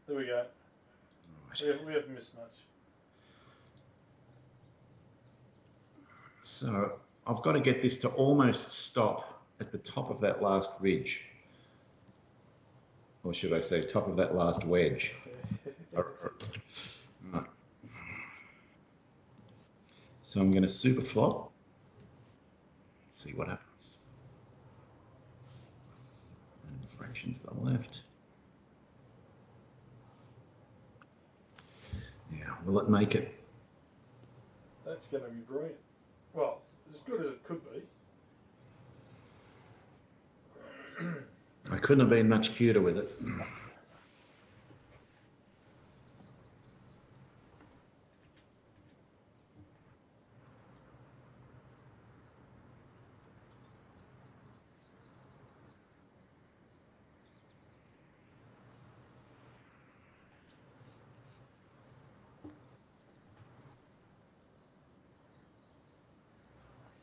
There we go. Right. We haven't missed much. So I've got to get this to almost stop at the top of that last ridge. Or should I say top of that last wedge. Right. So I'm going to super flop. See what happens. And fraction to the left. Yeah, will it make it? That's going to be brilliant. Well, as good as it could be. I couldn't have been much cuter with it.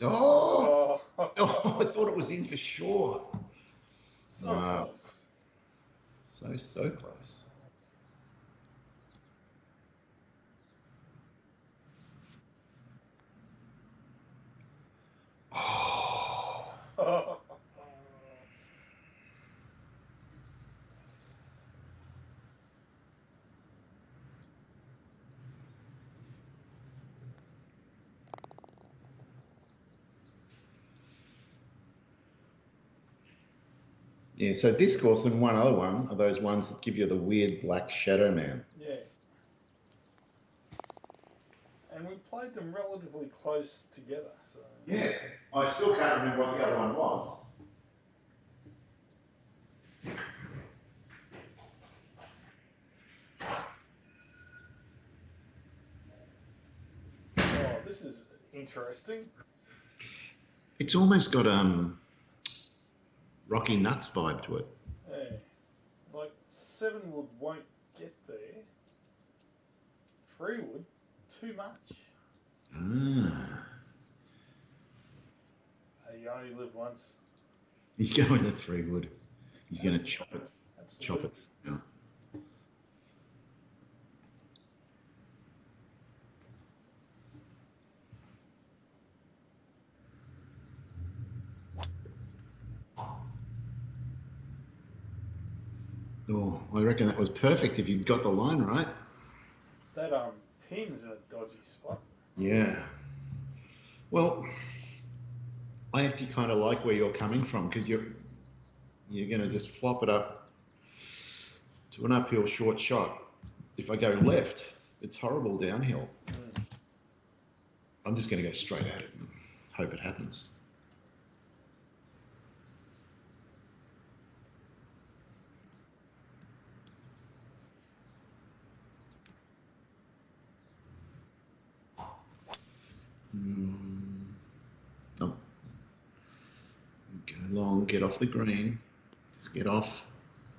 Oh! Oh, I thought it was in for sure. So wow. Close. So close. Oh. Yeah, so this course and one other one are those ones that give you the weird black shadow man. Yeah. And we played them relatively close together. So. Yeah, I still can't remember what the other one was. Oh, this is interesting. It's almost got Rocky Nuts vibe to it. Yeah. Like 7 wood won't get there. 3 wood, too much. Ah. You only live once. He's going to 3 wood. He's going to chop it. Absolutely. Chop it. Yeah. Oh, I reckon that was perfect if you'd got the line right. That pin's in a dodgy spot. Yeah. Well, I actually kind of like where you're coming from because you're going to just flop it up to an uphill short shot. If I go left, it's horrible downhill. I'm just going to go straight at it and hope it happens. Oh. Go long, get off the green. Just get off.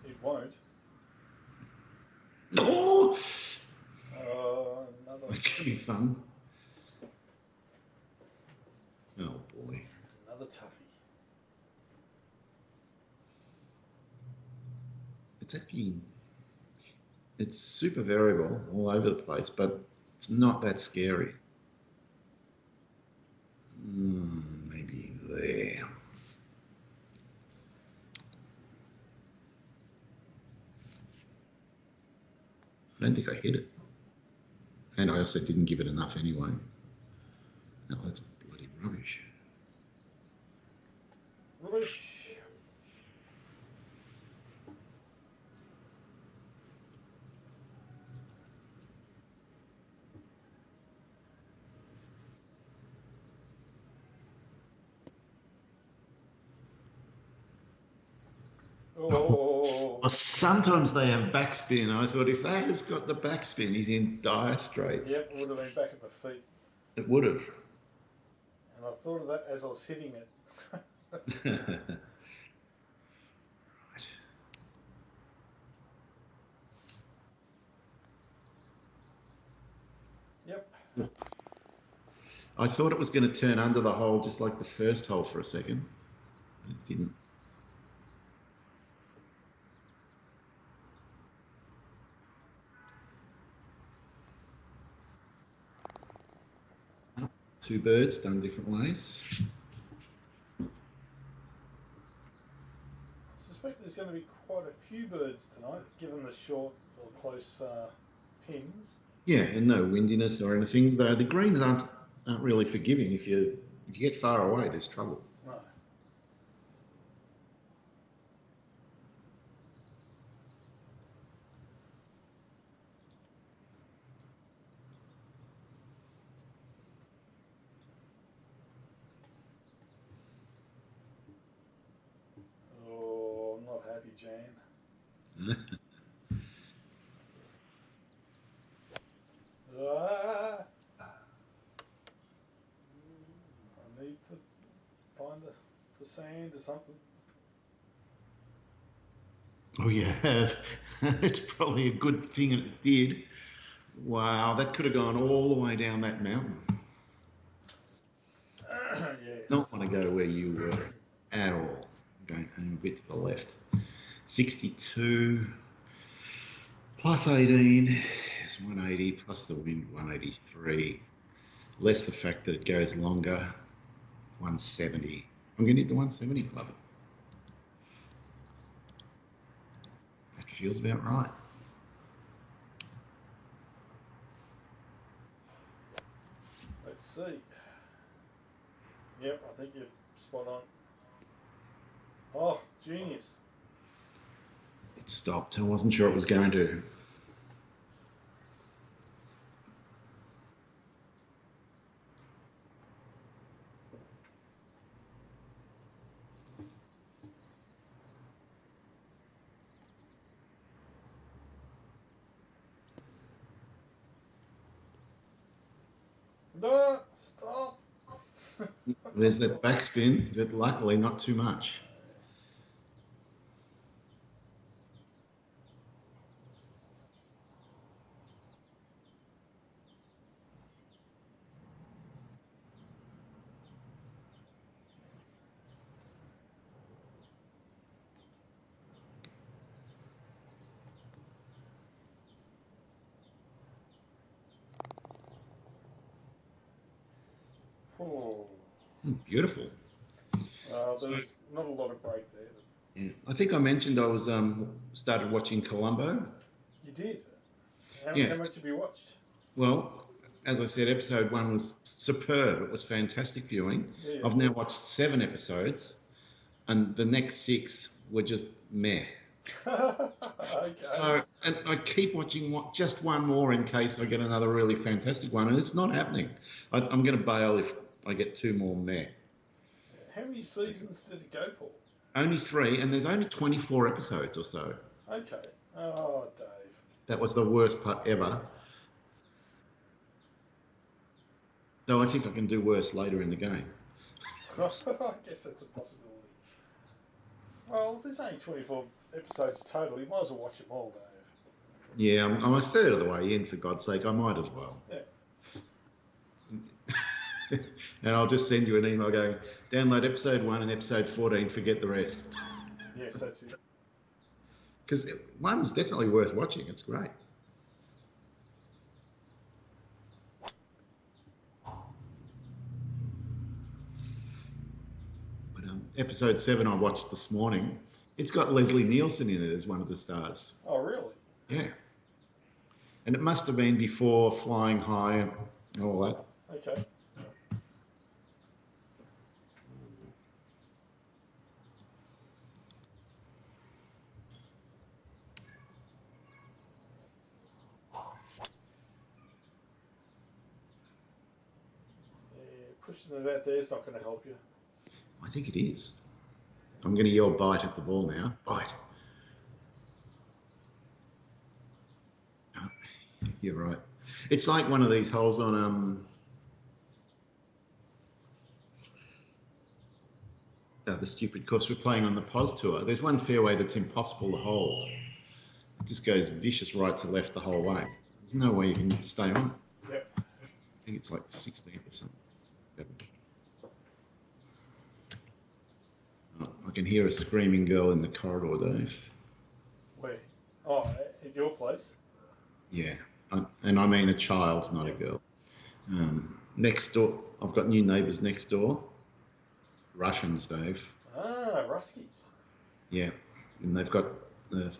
It won't. Oh! Another. It's going to be fun. Oh boy. Another toughie. It's actually, it's super variable all over the place, but it's not that scary. Maybe there. I don't think I hit it. And I also didn't give it enough anyway. No, that's bloody rubbish. Rubbish. Oh. Well, sometimes they have backspin. I thought if that has got the backspin, he's in dire straits. Yep, it would have been back at the feet. It would have. And I thought of that as I was hitting it. Right. Yep. I thought it was going to turn under the hole just like the first hole for a second. But it didn't. two birds done different ways. I suspect there's going to be quite a few birds tonight, given the short or close pins. Yeah, and no windiness or anything. Though the greens aren't really forgiving. If you get far away, there's trouble. No. Oh, I'm not happy, Jan. Ah! I need to find the sand or something. Oh yeah, it's probably a good thing it did. Wow, that could have gone all the way down that mountain. Yes. Not want to go where you were at all. Going a bit to the left. 62 plus 18 is 180 plus the wind 183. Less the fact that it goes longer, 170. I'm going to hit the 170 club. That feels about right. Let's see. Yep, I think you're spot on. Oh, genius. It stopped. I wasn't sure it was going to. No, stop. There's that backspin, but luckily not too much. Oh. Beautiful. There's not a lot of break there. Yeah. I think I mentioned I was started watching Columbo. You did? Yeah. How much have you watched? Well, as I said, episode 1 was superb. It was fantastic viewing. Yeah. I've now watched 7 episodes, and the next 6 were just meh. Okay. So, and I keep watching just one more in case I get another really fantastic one, and it's not happening. I'm going to bail if I get 2 more meh. How many seasons did it go for? Only 3, and there's only 24 episodes or so. Okay. Oh, Dave. That was the worst part ever. Though I think I can do worse later in the game. I guess that's a possibility. Well, there's only 24 episodes total. You might as well watch them all, Dave. Yeah, I'm a third of the way in, for God's sake. I might as well. Yeah. And I'll just send you an email going, download episode 1 and episode 14, forget the rest. Yes, that's it. Because 1's definitely worth watching. It's great. But episode 7 I watched this morning. It's got Leslie Nielsen in it as one of the stars. Oh, really? Yeah. And it must have been before Flying High and all that. Okay. Pushing it out there is not going to help you. I think it is. I'm going to yell bite at the ball now. Bite. Oh, you're right. It's like one of these holes on the stupid course we're playing on the POS tour. There's one fairway that's impossible to hold. It just goes vicious right to left the whole way. There's no way you can stay on it. Yep. I think it's like 16th or something. Oh, I can hear a screaming girl in the corridor, Dave. Where? Oh, at your place? Yeah, and I mean a child, not a girl. next door, I've got new neighbours next door. Russians, Dave. Ah, Ruskies. Yeah, and they've got a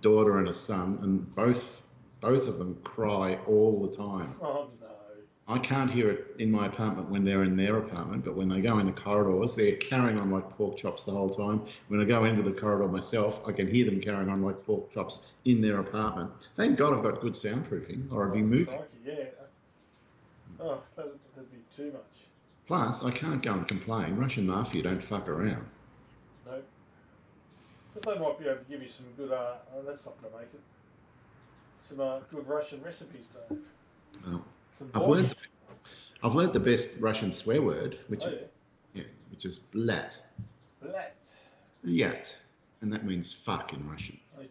daughter and a son, and both of them cry all the time. Oh no. I can't hear it in my apartment when they're in their apartment, but when they go in the corridors, they're carrying on like pork chops the whole time. When I go into the corridor myself, I can hear them carrying on like pork chops in their apartment. Thank God I've got good soundproofing, or I'd be moving. Crikey, yeah. Oh, that'd be too much. Plus, I can't go and complain. Russian mafia don't fuck around. No. But they might be able to give you some good, that's not going to make it. Some good Russian recipes, Dave. Well, Some I've learned the best Russian swear word, which which is blat. Blat. Yat. And that means fuck in Russian. Okay.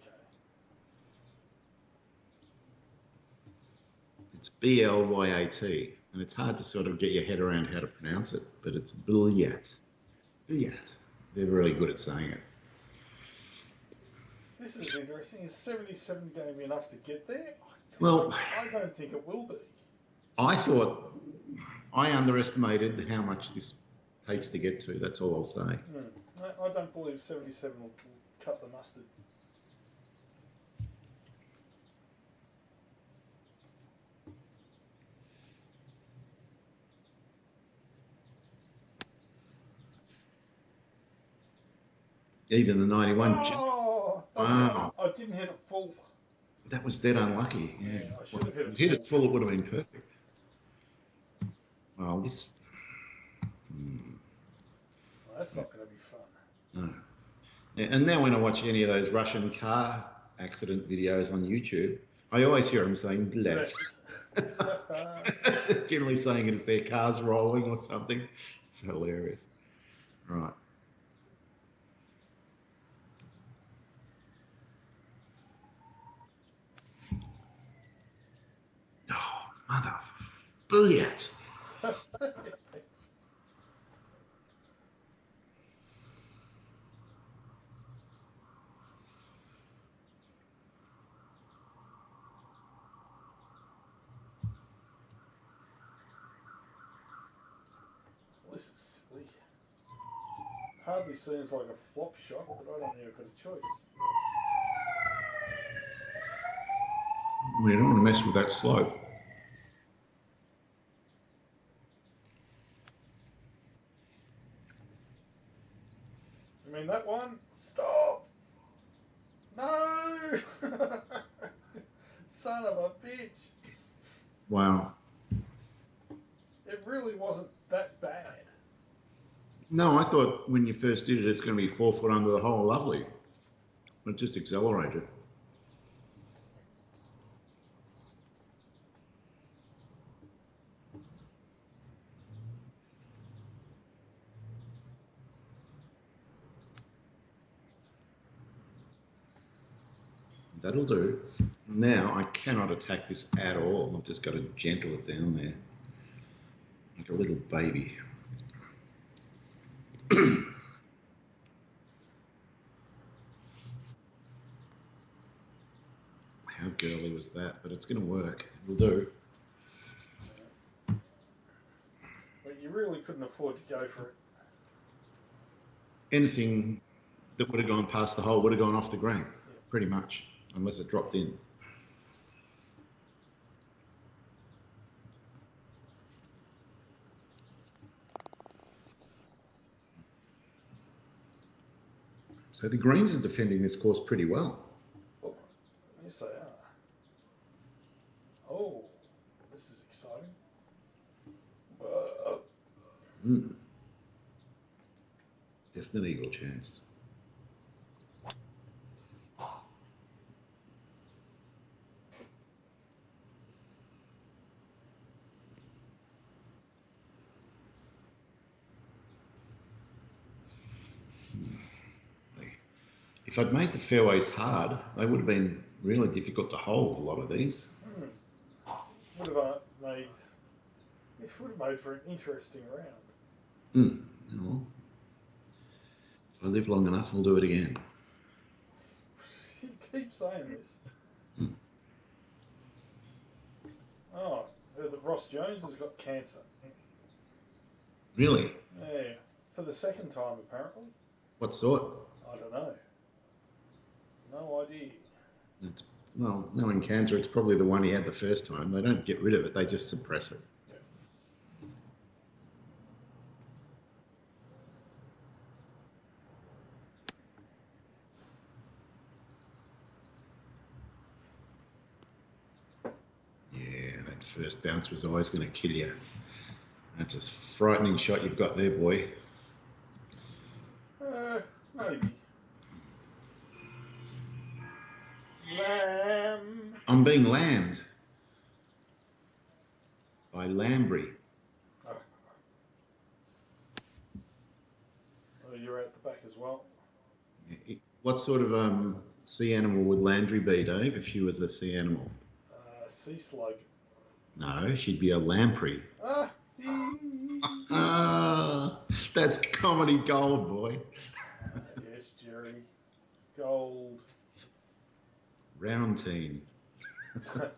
It's B-L-Y-A-T. And it's hard to sort of get your head around how to pronounce it, but it's bilyat. Bilyat. They're really good at saying it. This is interesting. Is 77 going to be enough to get there? I don't think it will be. I thought I underestimated how much this takes to get to. That's all I'll say. I don't believe 77 will cut the mustard. Even the 91. Oh, wow. I didn't hit it full. That was dead unlucky. Yeah. I should have hit it full. Hit it full, it would have been perfect. Well, this. Well, that's not going to be fun. No. Yeah, and now when I watch any of those Russian car accident videos on YouTube, I always hear them saying blat. Generally saying it as their car's rolling or something. It's hilarious. Right. Oh, mother bullet. This is silly. Hardly seems like a flop shot, but I don't think I've got a choice. We don't want to mess with that slope. You mean that one? Stop! No! Son of a bitch! Wow. It really wasn't that bad. No, I thought when you first did it, it's going to be 4 foot under the hole. Lovely. It just accelerated. That'll do. Now I cannot attack this at all. I've just got to gentle it down there. Like a little baby. How girly was that? But it's going to work. It'll do. But you really couldn't afford to go for it. Anything that would have gone past the hole would have gone off the green, pretty much, unless it dropped in. So the greens are defending this course pretty well. Oh, yes, they are. Oh, this is exciting. Definite eagle chance. If I'd made the fairways hard, they would have been really difficult to hold, a lot of these. Would have made for an interesting round. Well, if I live long enough, I'll do it again. You keep saying this. Oh, the Ross Ross Jones has got cancer. Really? Yeah, for the second time apparently. What sort? I don't know. No idea. It's, well, knowing cancer, it's probably the one he had the first time. They don't get rid of it; they just suppress it. Yeah, that first bounce was always going to kill you. That's a frightening shot you've got there, boy. Maybe. Lamb. I'm being lambed by Lambry. Oh, you're out the back as well. What sort of sea animal would Landry be, Dave, if she was a sea animal? Sea slug. No, she'd be a lamprey. Ah. That's comedy gold, boy. Yes, Jerry. Gold. Round team. No,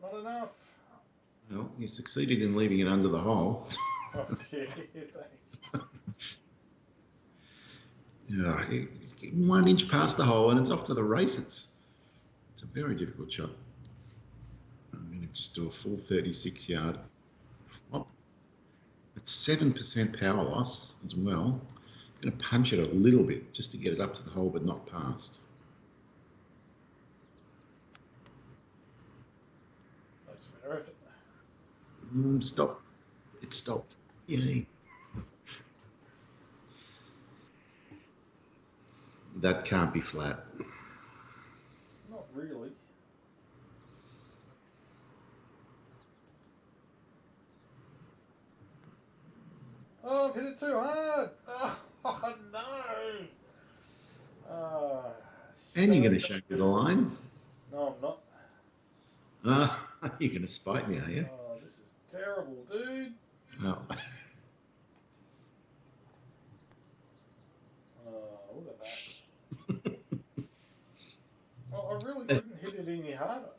not enough. Well, you succeeded in leaving it under the hole. Oh, yeah, thanks. Yeah, it's getting 1 inch past the hole and it's off to the races. It's a very difficult shot. I'm going to just do a full 36-yard flop. It's 7% power loss as well. I'm going to punch it a little bit just to get it up to the hole but not past. That's fair effort. Stop. It stopped. Yay. That can't be flat. Not really. Oh, I've hit it too hard. Oh, no. And you're going to show me the line? No, I'm not. You're going to spite me, are you? Oh, this is terrible, dude. No. Oh, look at that. Well, I really couldn't hit it any harder.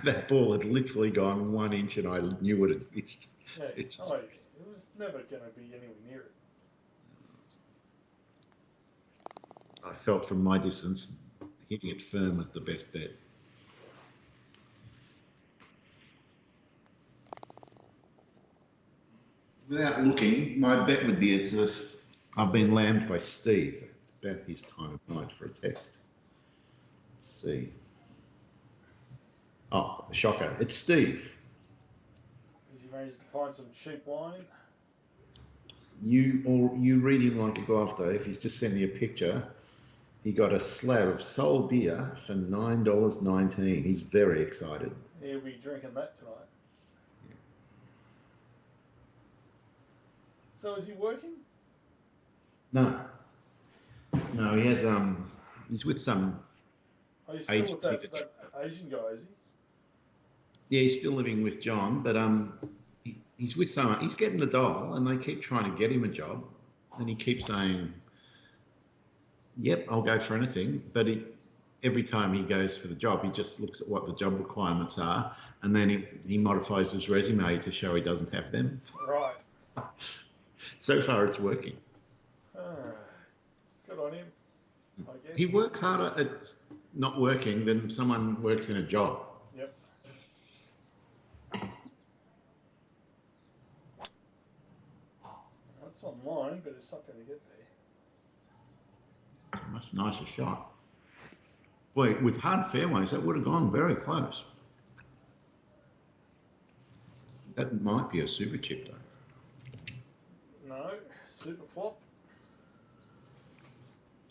That ball had literally gone 1 inch and I knew what it missed. Yeah, It just... it was never going to be anywhere near it. I felt from my distance, hitting it firm was the best bet. Without looking, my bet would be I've been lambed by Steve. It's about his time of night for a text. Let's see. Oh, shocker. It's Steve. Has he managed to find some cheap wine? You read him like a glove, Dave. He's just sent me a picture. He got a slab of Sol beer for $9.19. He's very excited. He'll be drinking that tonight. Yeah. So is he working? No, he has he's with some. Are you still with that Asian guy? Is he? Yeah, he's still living with John, but he's with someone. He's getting the doll, and they keep trying to get him a job, and he keeps saying, "Yep, I'll go for anything." But every time he goes for the job, he just looks at what the job requirements are, and then he modifies his resume to show he doesn't have them. Right. So far, it's working. Good on him, I guess. He works harder at not working than someone works in a job. Yep. That's online, but it's not going to get there. Much nicer shot. Boy, with hard fairways, that would have gone very close. That might be a super chip, though. No, super flop.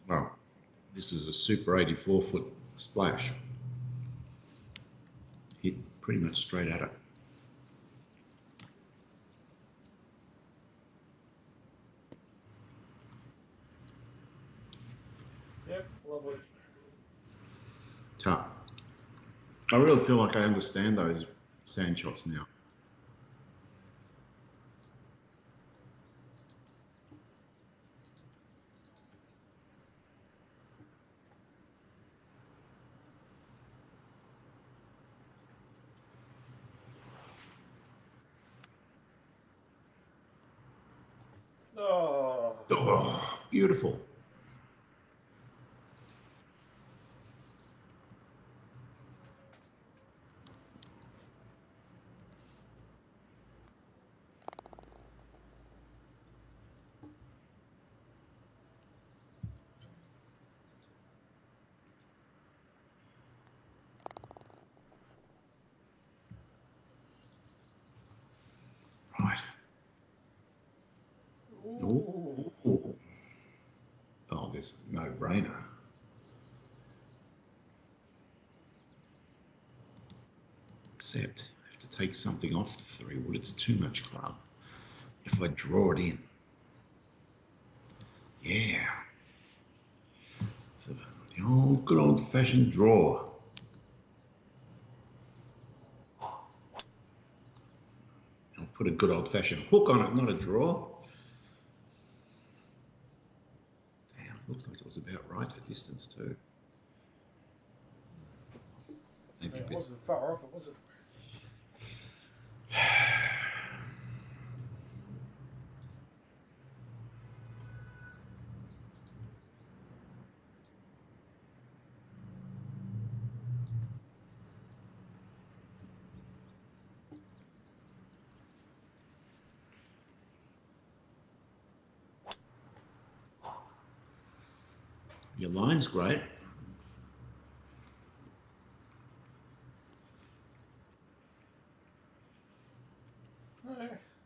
Well, this is a super 84-foot splash. Hit pretty much straight at it. Yep, lovely. Tough. I really feel like I understand those sand shots now. Oh, beautiful. Right. Ooh. Ooh. Oh, there's no brainer. Except I have to take something off the 3 wood. It's too much club. If I draw it in. Yeah. So the old, good old fashioned draw. I'll put a good old fashioned hook on it, not a draw. Damn, looks like it was about right for distance too. Maybe Yeah, a it bit. wasn't far off it, was it? Your line's great.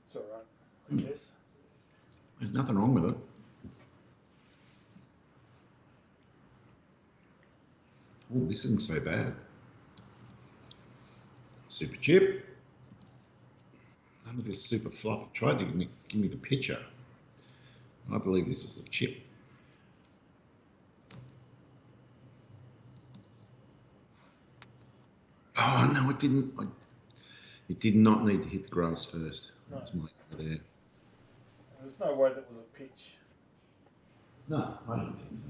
It's all right, I guess. There's nothing wrong with it. Oh, this isn't so bad. Super chip. None of this super flop. Tried to give me the picture. I believe this is a chip. Oh no, it didn't. It did not need to hit the grass first. No. That's my error there. There's no way that was a pitch. No, I don't think so.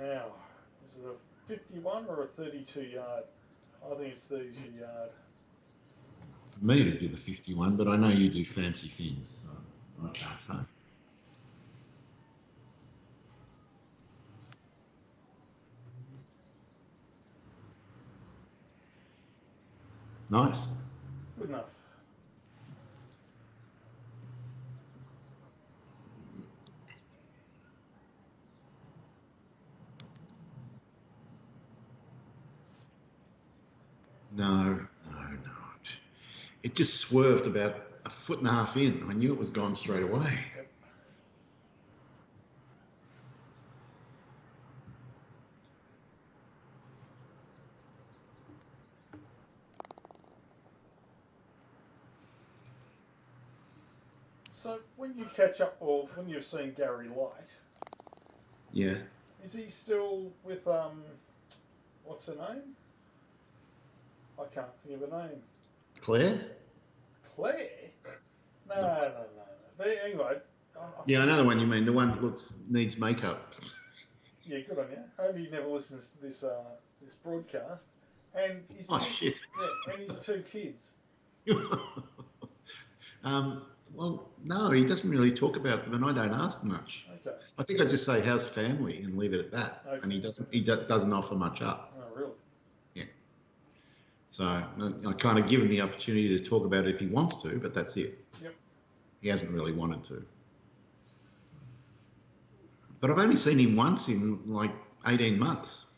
Now, is it a 51 or a 32 yard? I think it's 32 yard. For me, it'd be the 51, but I know you do fancy things, so I can't say. Nice. Good enough. No. It just swerved about a foot and a half in. I knew it was gone straight away. Yep. So when you catch up, or when you've seen Gary Light, Yeah. is he still with what's her name? I can't think of her name. Claire? Claire? No. But anyway. Yeah, I know the one you mean. The one that needs makeup. Yeah, good on you. I hope he never listens to this this broadcast. And his Shit. Yeah, and his 2 kids. Well, no, he doesn't really talk about them, and I don't ask much. Okay. I think I just say, "How's family?" and leave it at that. Okay. And he doesn't offer much up. Oh, really? Yeah. So I kind of give him the opportunity to talk about it if he wants to, but that's it. Yep. He hasn't really wanted to. But I've only seen him once in like 18 months,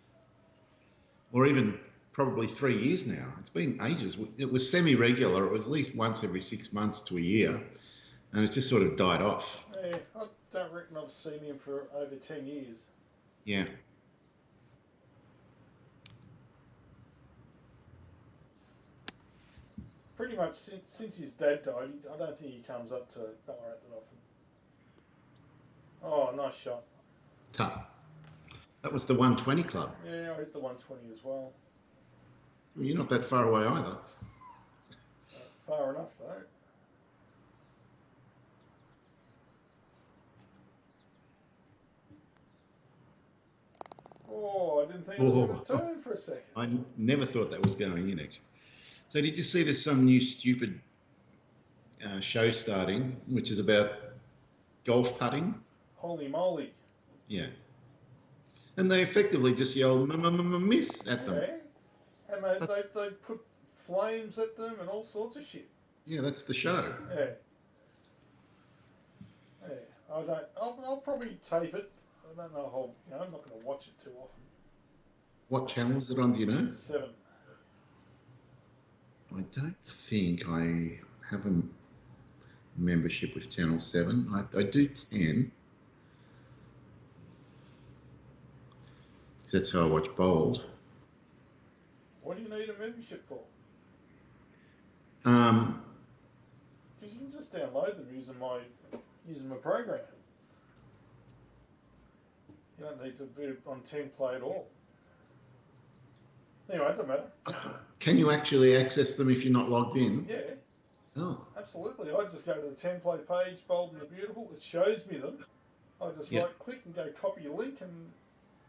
or even probably 3 years now. It's been ages. It was semi-regular. It was at least once every 6 months to a year, and it's just sort of died off. Yeah, I don't reckon I've seen him for over 10 years. Yeah. Pretty much since his dad died, I don't think he comes up to Ballarat that often. Oh, nice shot. Tough. That was the 120 club. Yeah, I hit the 120 as well. Well, you're not that far away either. Far enough, though. Oh, I didn't think it was going to turn for a second. I never thought that was going in, actually. So did you see there's some new stupid show starting, which is about golf putting? Holy moly. Yeah. And they effectively just yell miss at them. Yeah. And they put flames at them and all sorts of shit. Yeah, that's the show. Yeah. Yeah. I'll probably tape it. I don't know how, I'm not going to watch it too often. What channel is it on, do you know? 7. I don't think I have a membership with Channel 7. I do 10. That's how I watch Bold. What do you need a membership for? Um, Because you can just download them using my program. You don't need to be on 10 play at all. Anyway, it doesn't matter. can you actually access them if you're not logged in? Yeah, Oh, absolutely. I just go to the 10 play page, Bold and the Beautiful. It shows me them. I just Yep. right click and go copy a link, and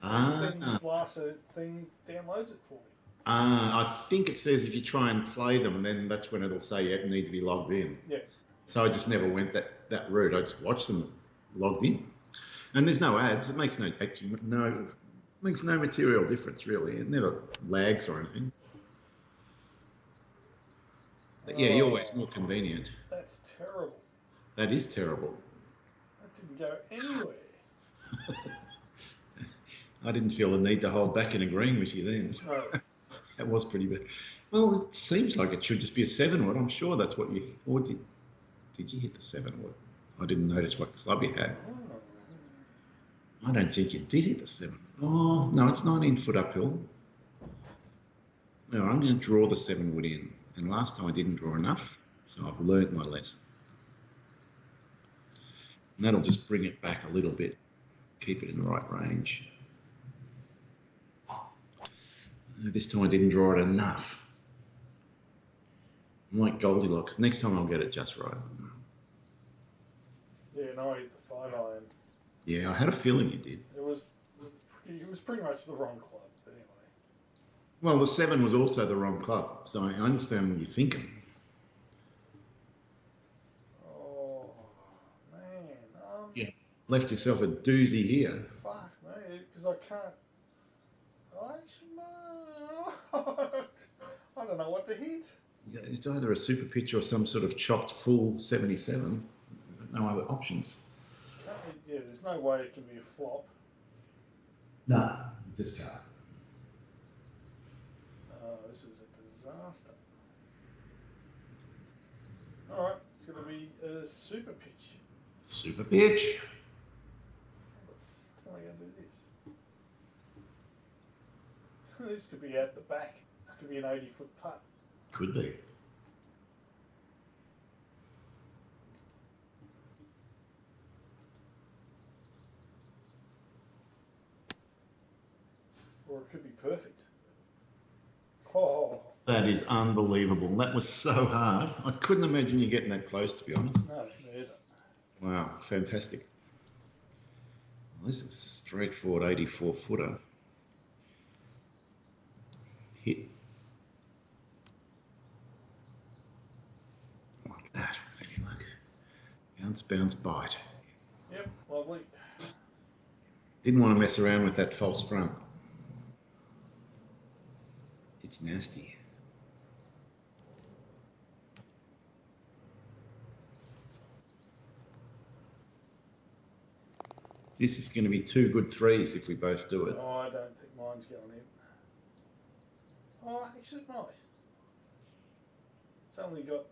then ah, Slicer thing downloads it for me. I think it says if you try and play them, then that's when it'll say you need to be logged in. Yeah. So I just never went that route. I just watched them logged in, and there's no ads. It makes no material difference really. It never lags or anything. But yeah, you're always more convenient. That's terrible. That is terrible. That didn't go anywhere. I didn't feel the need to hold back in agreeing with you then. No. That was pretty bad. Well, it seems like it should just be a 7 wood. I'm sure that's what you. Or did you hit the 7 wood? I didn't notice what club you had. I don't think you did hit the 7. Oh no, it's 19 foot uphill. No, I'm going to draw the 7 wood in. And last time I didn't draw enough, so I've learnt my lesson. And that'll just bring it back a little bit, keep it in the right range. This time I didn't draw it enough. I'm like Goldilocks. Next time I'll get it just right. Yeah, no, I hit the 5 iron. Yeah, I had a feeling you did. It was pretty much the wrong club, but anyway. Well, the 7 was also the wrong club, so I understand what you're thinking. Oh, man. Yeah. Left yourself a doozy here. Fuck, man, because I can't. I don't know what to hit. Yeah, it's either a super pitch or some sort of chopped full 77. No other options. Yeah, there's no way it can be a flop. No, just can't. This is a disaster. Alright, it's going to be a super pitch. Super pitch. How the fuck am I going to do this? This could be out the back. This could be an 80-foot putt. Could be. Or it could be perfect. Oh. That is unbelievable. That was so hard. I couldn't imagine you getting that close, to be honest. No, neither. Wow, fantastic. Well, this is a straightforward 84-footer. Hit. Like that. If you like. Bounce, bounce, bite. Yep, lovely. Didn't want to mess around with that false front. It's nasty. This is going to be 2 good 3s if we both do it. Oh, I don't think mine's going in. Oh, actually it might. It's only got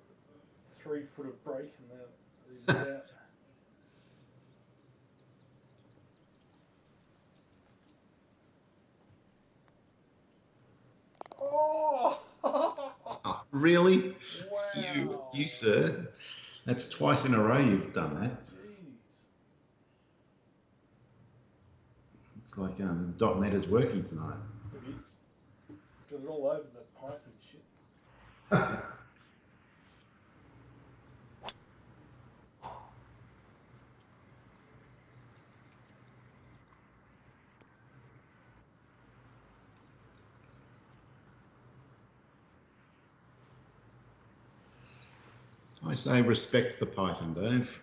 3 foot of break and now it's out. Oh! Oh, really? Wow. You, sir. That's twice in a row you've done that. Jeez. Looks like .NET is working tonight. It is. It's got it all over that Python shit. I say respect the python, Dave.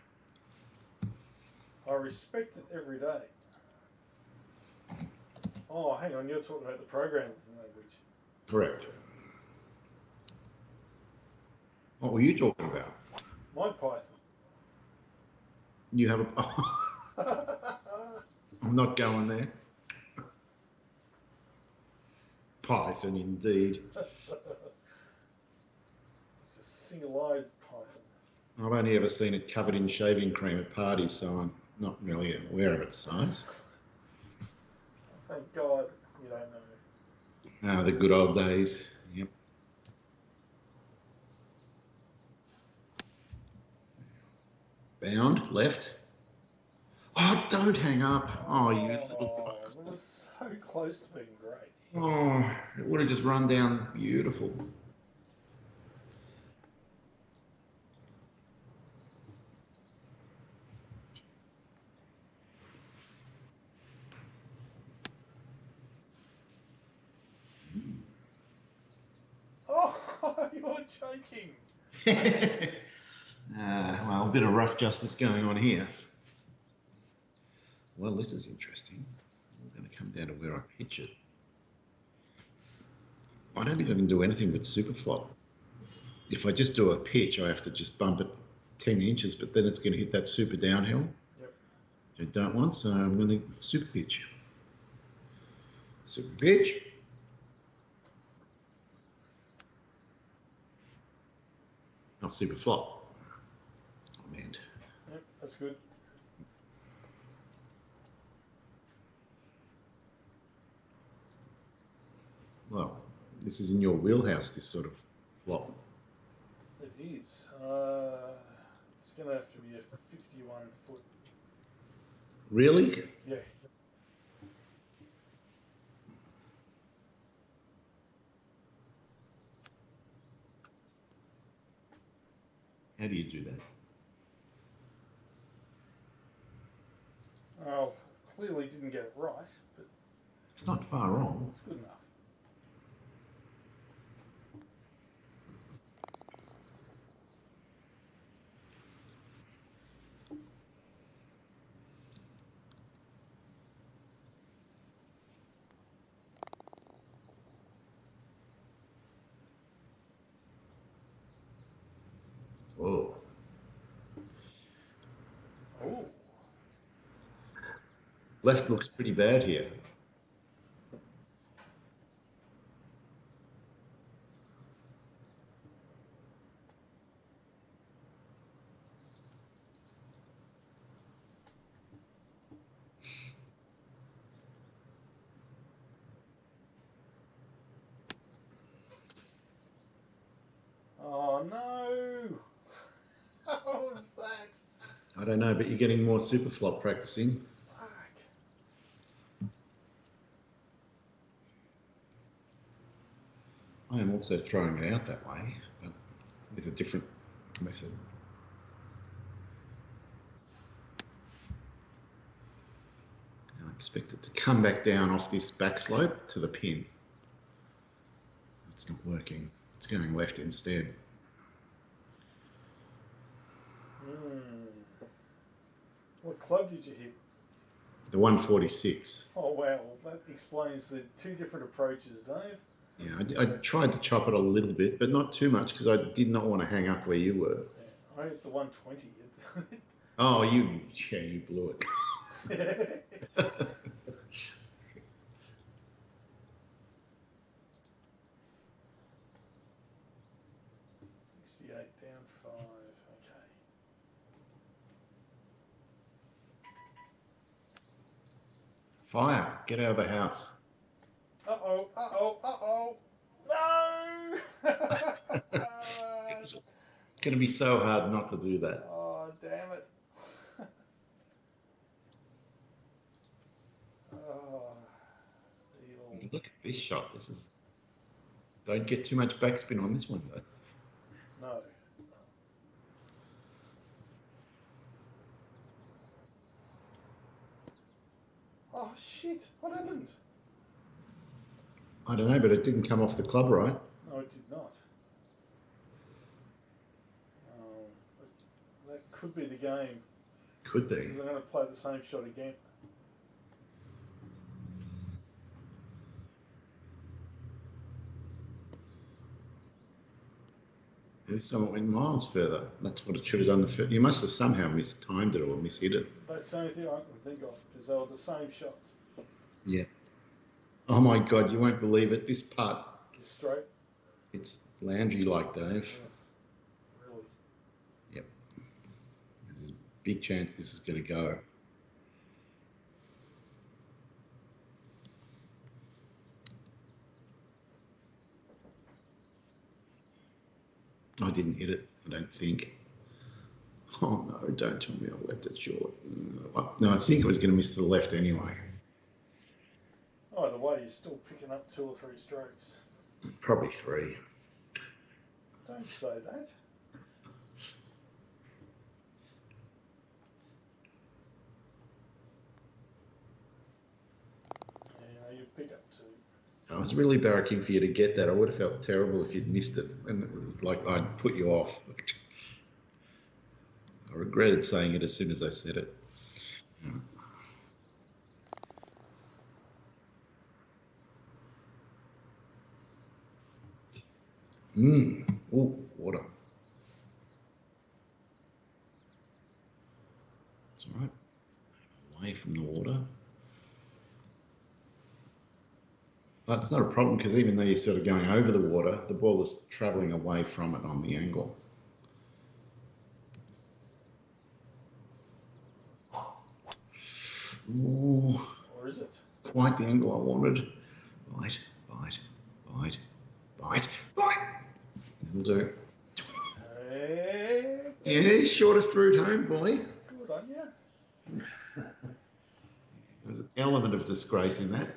I respect it every day. Oh, hang on, you're talking about the programming language. Correct. What were you talking about? My Python. You have a... I'm not going there. Python, indeed. It's a single-eyed Python. I've only ever seen it covered in shaving cream at parties, so I'm not really aware of its size. Thank God you don't know. Ah, the good old days. Yep. Bound, left. Oh, don't hang up. Oh, you little That bastard. was so close to being great. Oh, it would have just run down beautiful. Oh, you're joking. Well, a bit of rough justice going on here. Well, this is interesting. We're going to come down to where I pitch it. I don't think I can do anything with super flop. If I just do a pitch, I have to just bump it 10 inches, but then it's going to hit that super downhill. Yep. Which I don't want, so I'm going to super pitch. Super pitch. Not super flop. Oh, man. Yep, that's good. Well, this is in your wheelhouse, this sort of flop. It is. It's going to have to be a 51 foot. Really? Yeah. How do you do that? Oh, clearly didn't get it right, but It's not far wrong. it's good enough. Whoa. Oh, Left looks pretty bad here. oh no! How was that? I don't know, but you're getting more super flop practicing. Fuck. I am also throwing it out that way, but with a different method. I expect it to come back down off this back slope to the pin. It's not working. It's going left instead. What club did you hit? The 146. Oh wow, that explains the two different approaches, Dave. Yeah, I tried to chop it a little bit, but not too much because I did not want to hang up where you were. Yeah, I hit the 120. Oh, you blew it. 68 down 5. Okay. Fire! Get out of the house. Uh oh. No! It's going to be so hard not to do that. Oh, damn it. Oh, evil. Look at this shot. This is. Don't get too much backspin on this one though. No. Oh shit, what happened? I don't know, but it didn't come off the club right. No, it did not. could be the game. Could be. Because I'm going to play the same shot again. If someone went miles further, that's what it should have done. You must have somehow mistimed it or mishit it. That's the only thing I can think of, because they were the same shots. Yeah. Oh my God, you won't believe it. This putt, Just straight. it's Landry like, Dave. Yeah. Really. Yep. There's a big chance this is going to go. I didn't hit it, I don't think. Oh no, don't tell me I left it short. No, I think it was going to miss to the left anyway. Either way, you're still picking up 2 or 3 strokes. Probably 3. Don't say that. You pick up 2. I was really barracking for you to get that. I would have felt terrible if you'd missed it, and it was like I'd put you off. I regretted saying it as soon as I said it. Oh, water. It's all right. Away from the water. But it's not a problem because even though you're sort of going over the water, the ball is travelling away from it on the angle. Ooh, Or is it? quite the angle I wanted. Bite, bite, bite, bite, bite. That'll do. Hey, Yeah, shortest route home, boy. good on you. There's an element of disgrace in that.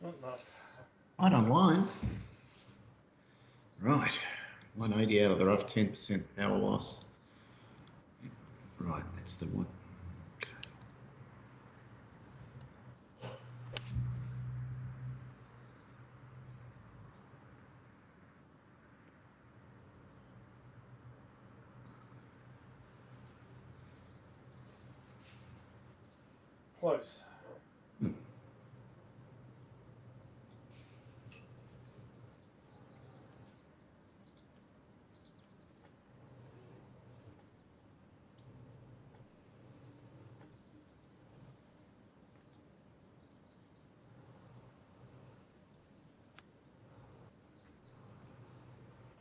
Not enough. Right online. Right. 180 out of the rough, 10% power loss. Right, that's the one. Close.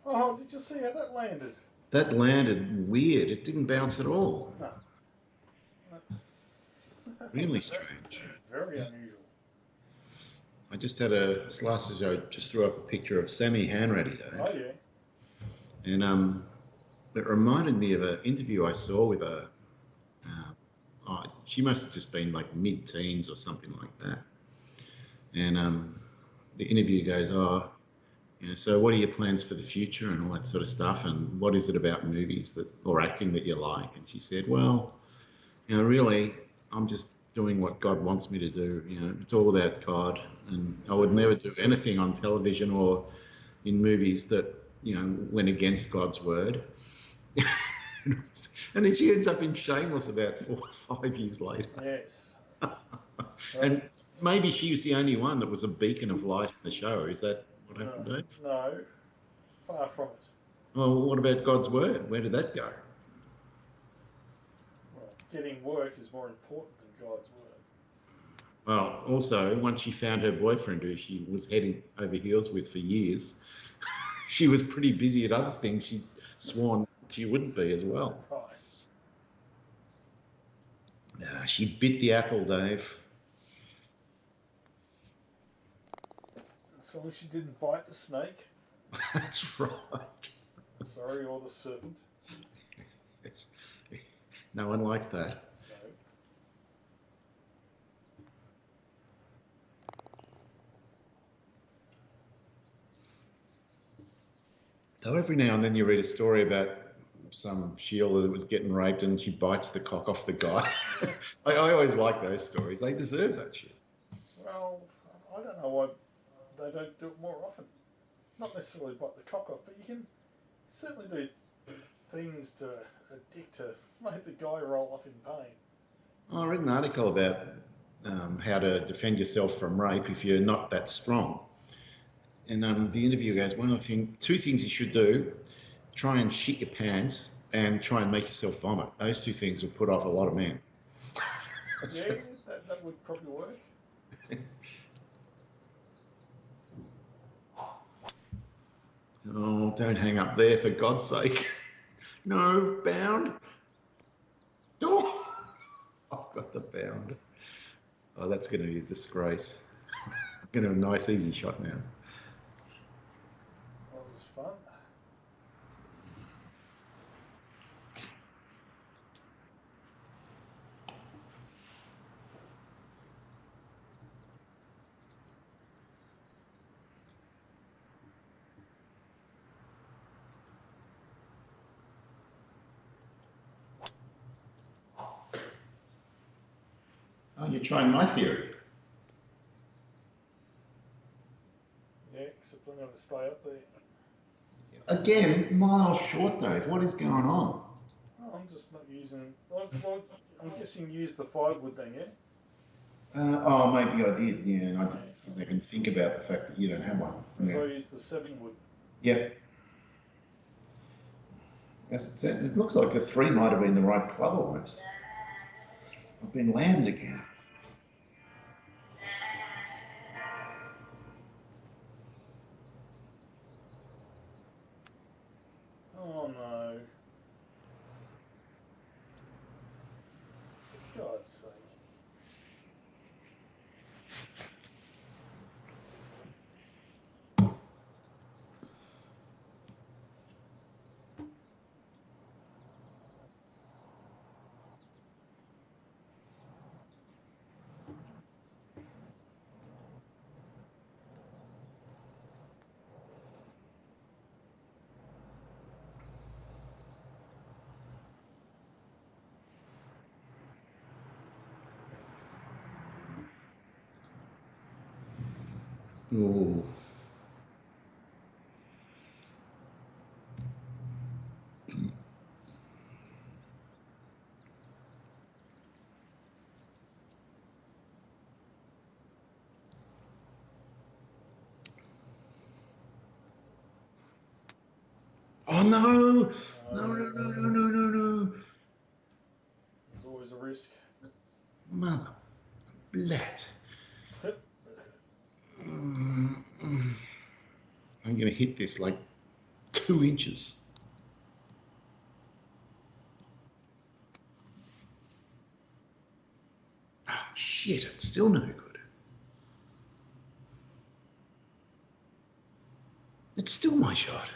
Oh, did you see how that landed? That landed weird. It didn't bounce at all. No. Really strange. Very unusual. I just had a slices. I just threw up a picture of Sammy Hanratty, Dave. Oh, yeah. And it reminded me of an interview I saw with her. She must have just been like mid-teens or something like that. And the interview goes, so what are your plans for the future and all that sort of stuff? And what is it about movies or acting that you like? And she said, well, really, I'm just doing what God wants me to do. It's all about God. And I would never do anything on television or in movies that, went against God's word. And then she ends up in Shameless about 4 or 5 years later. Yes. And maybe she was the only one that was a beacon of light in the show. Is that what happened, Dave? No, far from it. Well, what about God's word? Where did that go? Well, getting work is more important than God's word. Well, also, once she found her boyfriend, who she was heading over heels with for years, she was pretty busy at other things. She sworn she wouldn't be as well. Right. She bit the apple, Dave. As long as she didn't bite the snake. That's right. Sorry, or the serpent. It's, no one likes that. No. So every now and then you read a story about some Sheila that was getting raped and she bites the cock off the guy. I always like those stories. They deserve that shit. Well, I don't know why they don't do it more often. Not necessarily bite the cock off, but you can certainly do things to a dick to make the guy roll off in pain. I read an article about how to defend yourself from rape if you're not that strong. And the interview goes, two things you should do: try and shit your pants and try and make yourself vomit. Those two things will put off a lot of men. Yeah, that would probably work. Oh, don't hang up there, for God's sake. No, bound. Oh, I've got the bound. Oh, that's going to be a disgrace. I'm going to have a nice, easy shot now. Well, it was fun. Oh, you're trying my theory. Yeah, except I'm going to stay up there. Again, miles short, Dave. What is going on? Oh, I'm just not using. Well, I'm guessing you used the 5 wood then, yeah? Oh, maybe I did. Yeah, I didn't even think about the fact that you don't have one. Because Yeah. I used the 7 wood. Yeah. It looks like the 3 might have been the right club almost. I've been landed again. Oh no. For God's sake. Ooh. Oh no! No, no, no, no, no, no, no. There's always a risk. Mother blat. I'm going to hit this like 2 inches. Oh, shit, it's still no good. It's still my shot.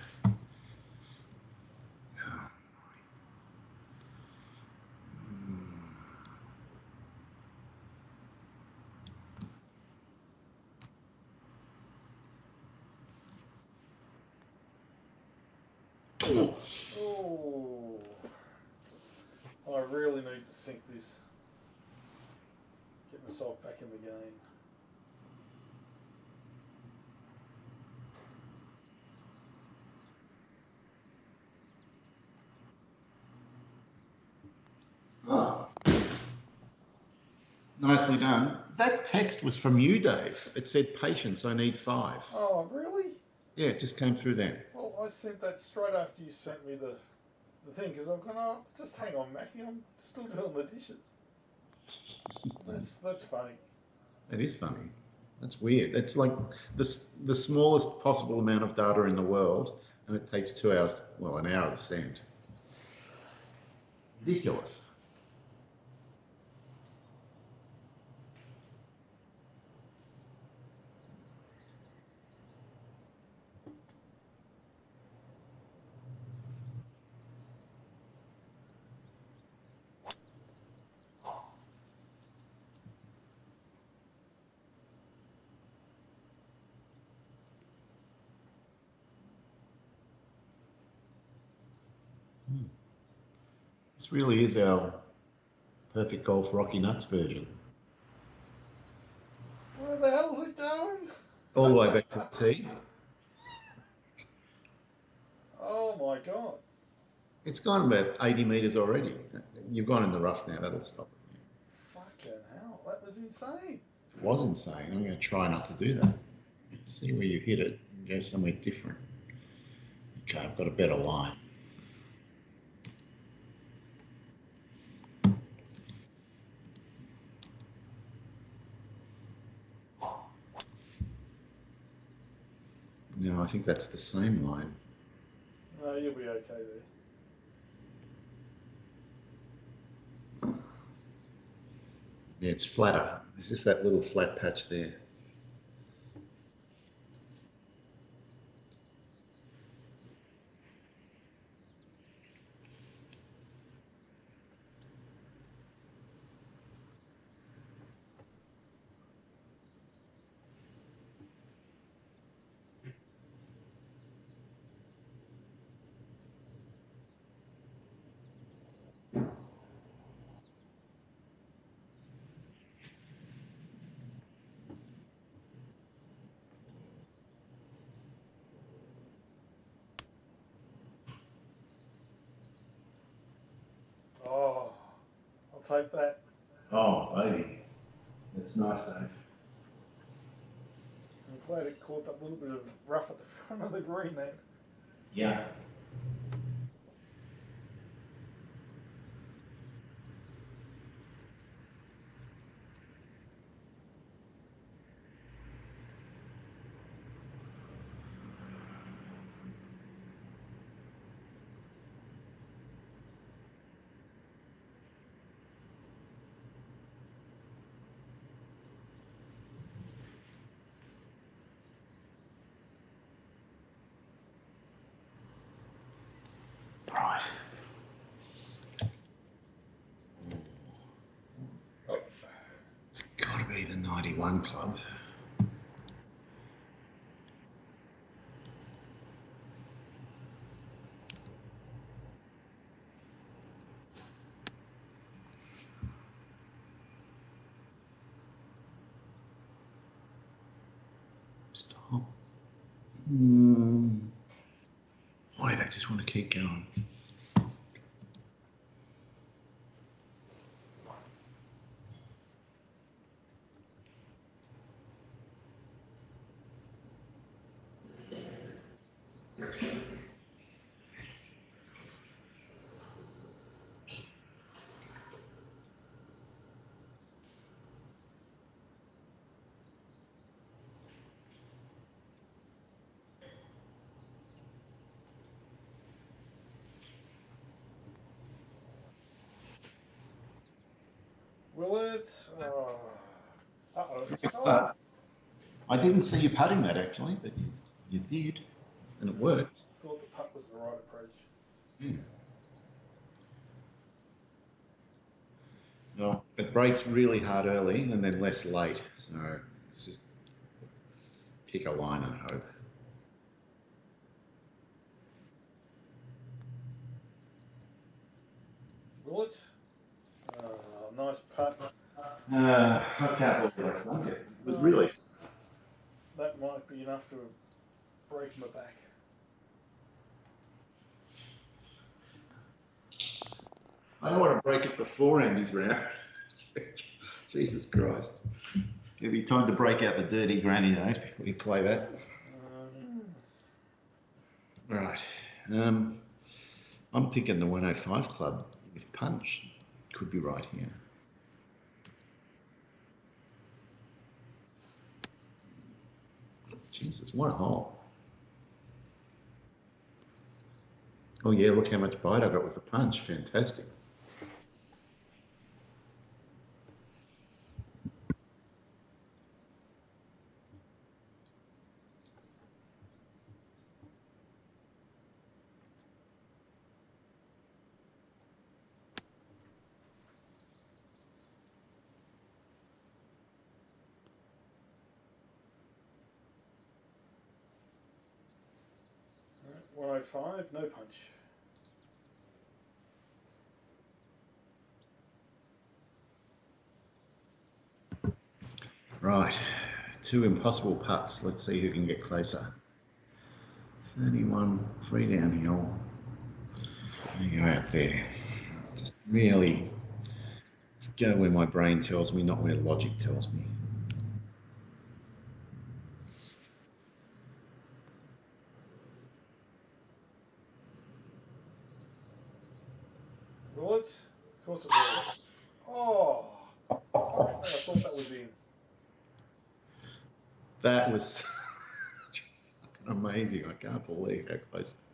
Oh. I really need to sink this. Get myself back in the game. Oh. Nicely done. That text was from you, Dave. It said, patience, I need 5. Oh, really? Yeah, it just came through then. Well, I sent that straight after you sent me the thing, because I'm going, oh, just hang on, Mackie, I'm still doing the dishes. That's funny. It is funny. That's weird. It's like the smallest possible amount of data in the world and it takes 2 hours, well, an hour to sand. Ridiculous. This really is our perfect golf Rocky Nuts version. Where the hell's it going? All the way back to the tee. Oh my god. It's gone about 80 metres already. You've gone in the rough now, that'll stop it. Fucking hell, that was insane. It was insane. I'm going to try not to do that. See where you hit it and go somewhere different. Okay, I've got a better line. No, I think that's the same line. No, you'll be okay there. Yeah, it's flatter. It's just that little flat patch there. Oh, I'll take that. Oh, baby. That's nice, Dave. I'm glad it caught that little bit of rough at the front of the green then. Yeah. Right. It's got to be the 91 club. Stop. Wait, I just want to keep going. Will it? Uh-oh, stop. I didn't see you putting that actually, but you did, and it worked. Thought the putt was the right approach. No, it breaks really hard early and then less late. So just pick a line and hope. Will it? Nice putt. I can't believe I sunk it. It was really. That might be enough to break my back. I don't want to break it before Andy's round. Jesus Christ. It'll be time to break out the dirty granny though before you play that. Right. I'm thinking the 105 club with punch could be right here. Jesus, what a hole. Oh yeah, look how much bite I got with the punch. Fantastic. Right, 105, no punch. Right, 2 impossible putts. Let's see who can get closer. 31, 3 downhill. You go out there. Just really go where my brain tells me, not where logic tells me. Will it? Of course it will. Oh, fuck me, I thought that was in. That was fucking amazing. I can't believe how close that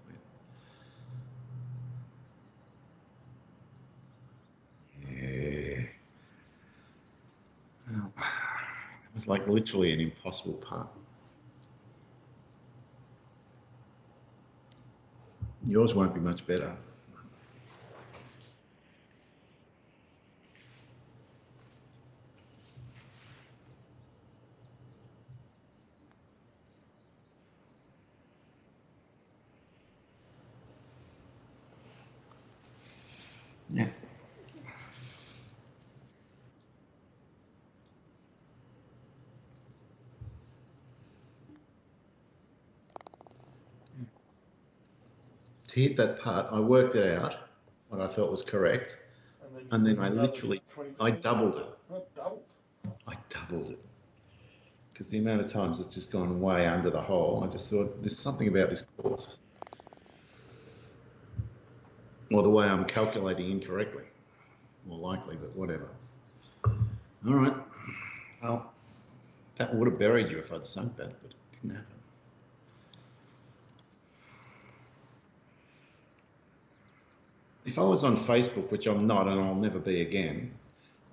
went. Yeah. Well, it was like literally an impossible putt. Yours won't be much better. Yeah. To hit that putt, I worked it out, what I thought was correct, and then I literally, I doubled it. Not doubled. I doubled it. Because the amount of times it's just gone way under the hole, I just thought, there's something about this course. Or the way I'm calculating incorrectly. More likely, but whatever. All right. Well, that would have buried you if I'd sunk that, but it didn't happen. If I was on Facebook, which I'm not and I'll never be again,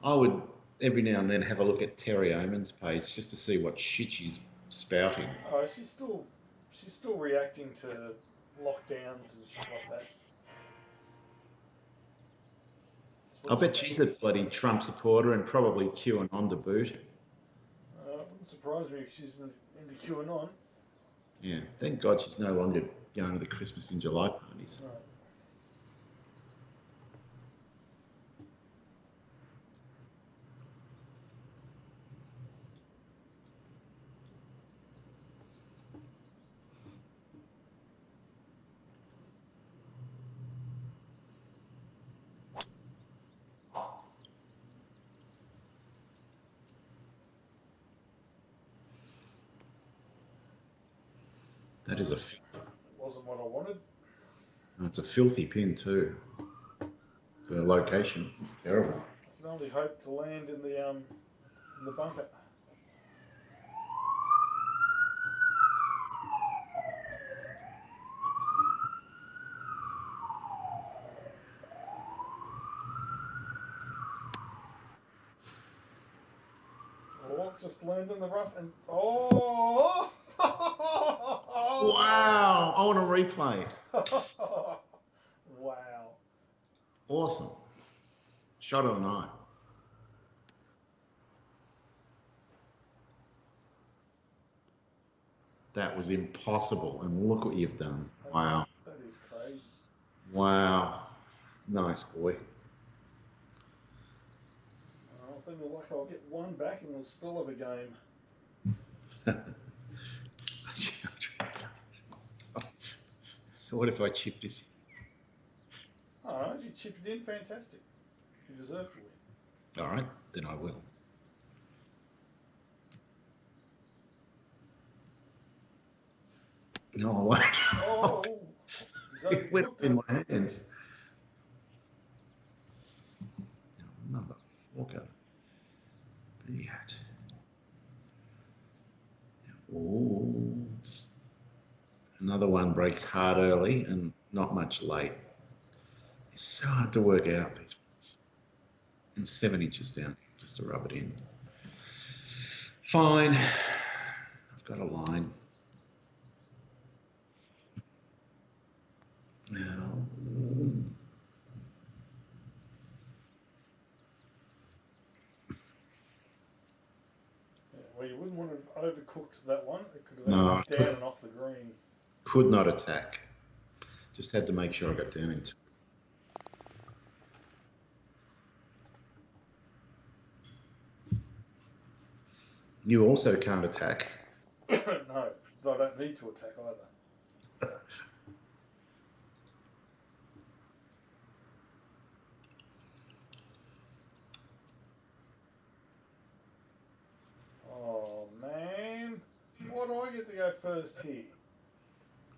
I would every now and then have a look at Terry Oman's page just to see what shit she's spouting. Oh, she's still reacting to lockdowns and shit like that. I bet she's a bloody Trump supporter and probably QAnon to boot. It wouldn't surprise me if she's into QAnon. Yeah, thank God she's no longer going to the Christmas in July parties. Right. That is a, It wasn't what I wanted. it's a filthy pin too. The location is terrible. I can only hope to land in the bunker. Oh, just land in the rough and oh! Wow! I want to replay. Wow. Awesome. Shot of the night. That was impossible, and look what you've done. Wow. That is crazy. Wow. Nice, boy. I think we're lucky I'll get one back and we'll still have a game. What if I chip this? Alright, you chipped it in, fantastic. You deserve to win. All right, then I will. No, I won't. Oh! It went up in my hands. Motherfucker. Beat. Oh, another one breaks hard early, and not much late. It's so hard to work out these ones. And 7 inches down just to rub it in. Fine. I've got a line. Now, Yeah, well, you wouldn't want to have overcooked that one. It could have No, been down and off the green. could not attack. Just had to make sure I got down into. You also can't attack. No, I don't need to attack either. Oh, man. Why do I get to go first here?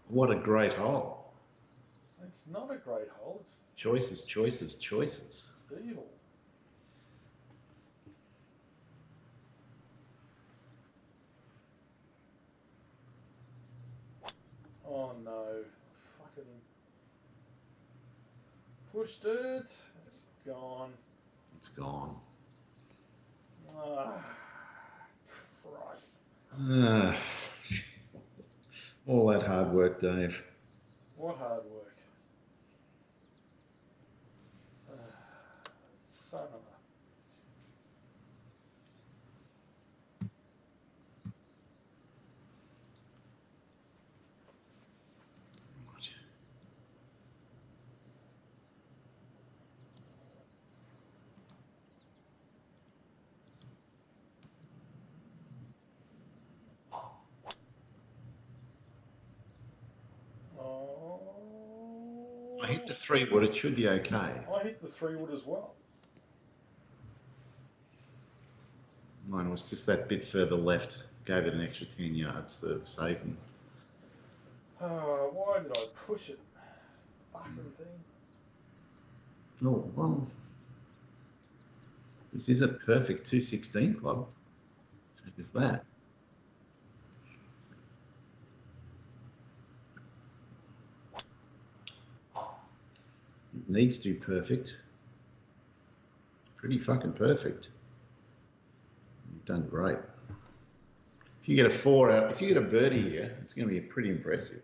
What a great hole. It's not a great hole. Choices, choices, choices. It's evil. Oh, no. Fucking pushed it. It's gone. It's gone. Ah, Christ. All that hard work, Dave. What hard work. Son of a... I hit the 3-wood, it should be okay. I hit the 3-wood as well. Mine was just that bit further left, gave it an extra 10 yards to save me. Why did I push it? Fucking thing. Oh, well, this is a perfect 216 club. What is that? It needs to be perfect. Pretty fucking perfect. You've done great. If you get a 4 out, if you get a birdie here, it's going to be pretty impressive.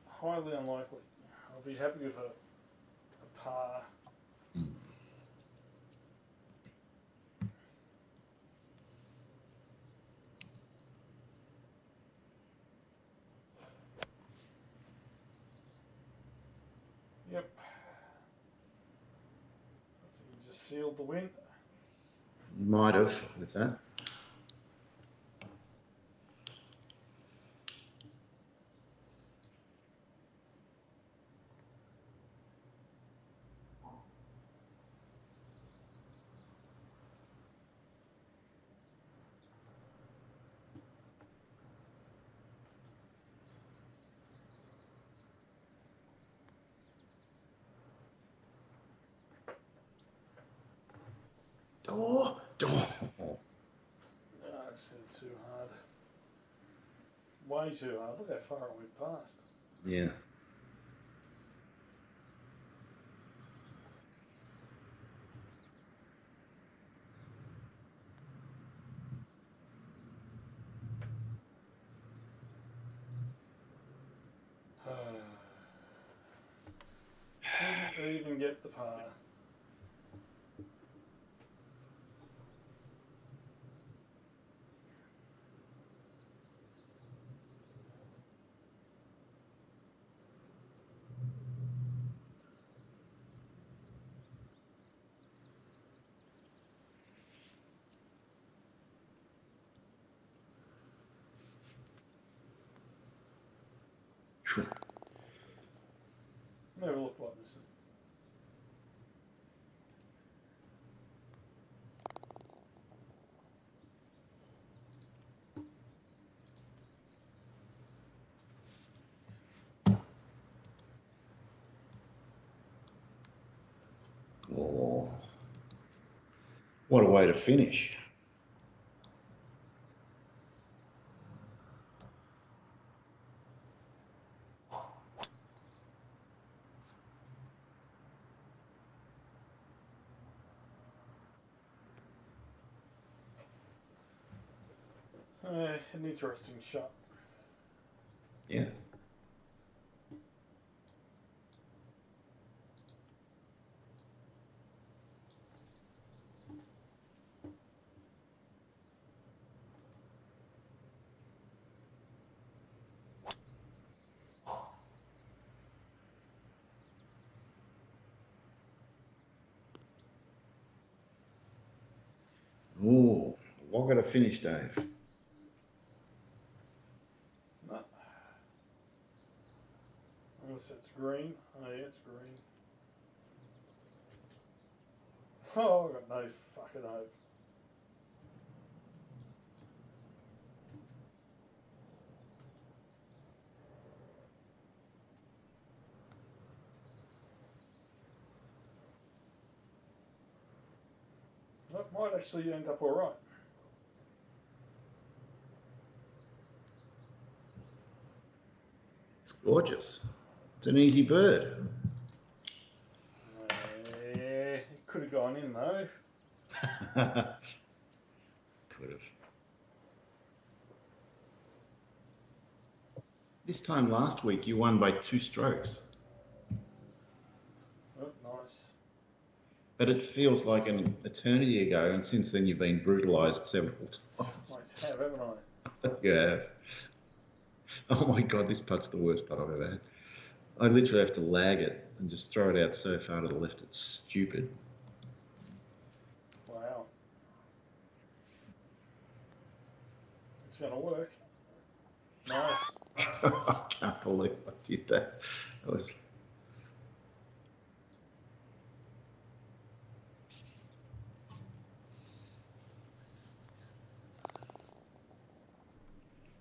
Highly unlikely. I'll be happy with a par. Yep. I think we just sealed the win. Might have with that. Oh. That's too hard. Way too hard. Look how far it went past. Yeah. Couldn't even get the par. Never looked like this. Oh. What a way to finish. An interesting shot. Yeah. Oh, Wagga to finish, Dave. No. Unless it's green. Oh yeah, it's green. Oh, I've got no fucking hope. That might actually end up alright. It's gorgeous. It's an easy bird. It could have gone in though. Could have. This time last week, you won by 2 strokes. Oh, nice. But it feels like an eternity ago, and since then you've been brutalised several times. I have, haven't I? You have. Oh my God, this putt's the worst putt I've ever had. I literally have to lag it and just throw it out so far to the left. It's stupid. Wow. It's going to work. Nice. I can't believe I did that. That was.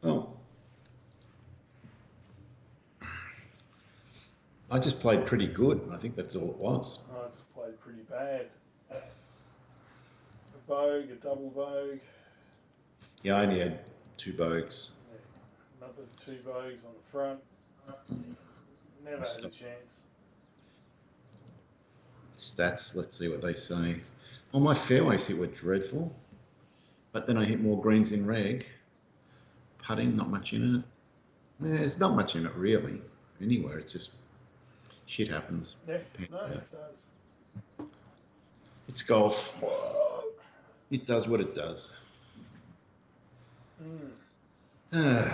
Well, I just played pretty good. I think that's all it was. I just played pretty bad. A bogue, a double bogue. Yeah, I only had 2 bogeys. Yeah. Another 2 bogues on the front. Never had a chance. Stats, let's see what they say. Well, my fairways hit were dreadful, but then I hit more greens in reg. Putting, not much in it. Yeah, there's not much in it really. Anywhere, it's just shit happens. Yeah, no, it does. It's golf. Whoa. It does what it does. Mm.